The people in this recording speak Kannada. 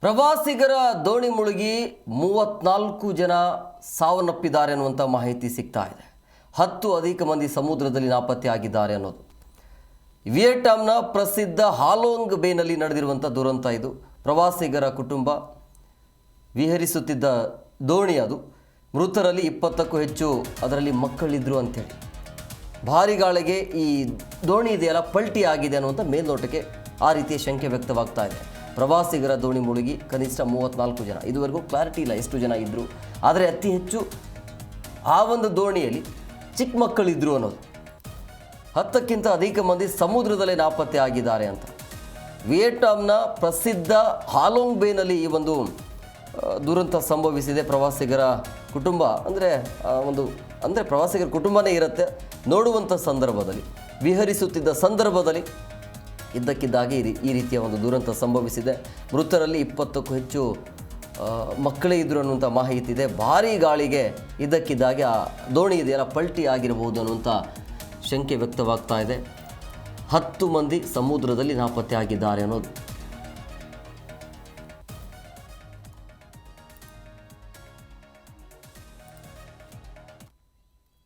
ಪ್ರವಾಸಿಗರ ದೋಣಿ ಮುಳುಗಿ 34 ಜನ ಸಾವನ್ನಪ್ಪಿದ್ದಾರೆ ಅನ್ನುವಂಥ ಮಾಹಿತಿ ಸಿಗ್ತಾ ಇದೆ. 10 ಅಧಿಕ ಮಂದಿ ಸಮುದ್ರದಲ್ಲಿ ನಾಪತ್ತೆಯಾಗಿದ್ದಾರೆ ಅನ್ನೋದು. ವಿಯೆಟ್ನಾಂನ ಪ್ರಸಿದ್ಧ ಹಾಲೋಂಗ್ ಬೇನಲ್ಲಿ ನಡೆದಿರುವಂಥ ದುರಂತ ಇದು. ಪ್ರವಾಸಿಗರ ಕುಟುಂಬ ವಿಹರಿಸುತ್ತಿದ್ದ ದೋಣಿ ಅದು. ಮೃತರಲ್ಲಿ 20ಕ್ಕೂ ಹೆಚ್ಚು ಅದರಲ್ಲಿ ಮಕ್ಕಳಿದ್ರು ಅಂತೇಳಿ. ಭಾರಿ ಗಾಳಿಗೆ ಈ ದೋಣಿ ಇದೆಯಲ್ಲ ಪಲ್ಟಿ ಆಗಿದೆ ಅನ್ನುವಂಥ ಮೇಲ್ನೋಟಕ್ಕೆ ಆ ರೀತಿಯ ಶಂಕೆ ವ್ಯಕ್ತವಾಗ್ತಾ ಇದೆ. ಪ್ರವಾಸಿಗರ ದೋಣಿ ಮುಳುಗಿ ಕನಿಷ್ಠ 34 ಜನ, ಇದುವರೆಗೂ ಕ್ಲಾರಿಟಿ ಇಲ್ಲ ಎಷ್ಟು ಜನ ಇದ್ದರು, ಆದರೆ ಅತಿ ಹೆಚ್ಚು ಆ ಒಂದು ದೋಣಿಯಲ್ಲಿ ಚಿಕ್ಕ ಮಕ್ಕಳಿದ್ರು ಅನ್ನೋದು. 10ಕ್ಕಿಂತ ಅಧಿಕ ಮಂದಿ ಸಮುದ್ರದಲ್ಲೇ ನಾಪತ್ತೆ ಆಗಿದ್ದಾರೆ ಅಂತ. ವಿಯೆಟ್ನಾಂನ ಪ್ರಸಿದ್ಧ ಹಾಲೋಂಗ್ ಬೇನಲ್ಲಿ ಈ ಒಂದು ದುರಂತ ಸಂಭವಿಸಿದೆ. ಪ್ರವಾಸಿಗರ ಕುಟುಂಬ ಅಂದರೆ ಪ್ರವಾಸಿಗರ ಕುಟುಂಬನೇ ಇರುತ್ತೆ. ನೋಡುವಂಥ ಸಂದರ್ಭದಲ್ಲಿ, ವಿಹರಿಸುತ್ತಿದ್ದ ಸಂದರ್ಭದಲ್ಲಿ ಇದ್ದಕ್ಕಿದ್ದಾಗೆ ಈ ರೀತಿಯ ಒಂದು ದುರಂತ ಸಂಭವಿಸಿದೆ. ಮೃತರಲ್ಲಿ 20ಕ್ಕೂ ಹೆಚ್ಚು ಮಕ್ಕಳೇ ಇದ್ದರು ಅನ್ನುವಂಥ ಮಾಹಿತಿ ಇದೆ. ಭಾರೀ ಗಾಳಿಗೆ ಇದ್ದಕ್ಕಿದ್ದಾಗೆ ಆ ದೋಣಿ ಇದೆಯಲ್ಲ ಪಲ್ಟಿ ಆಗಿರಬಹುದು ಅನ್ನುವಂಥ ಶಂಕೆ ವ್ಯಕ್ತವಾಗ್ತಾ ಇದೆ. 10 ಮಂದಿ ಸಮುದ್ರದಲ್ಲಿ ನಾಪತ್ತೆ ಆಗಿದ್ದಾರೆ ಅನ್ನೋದು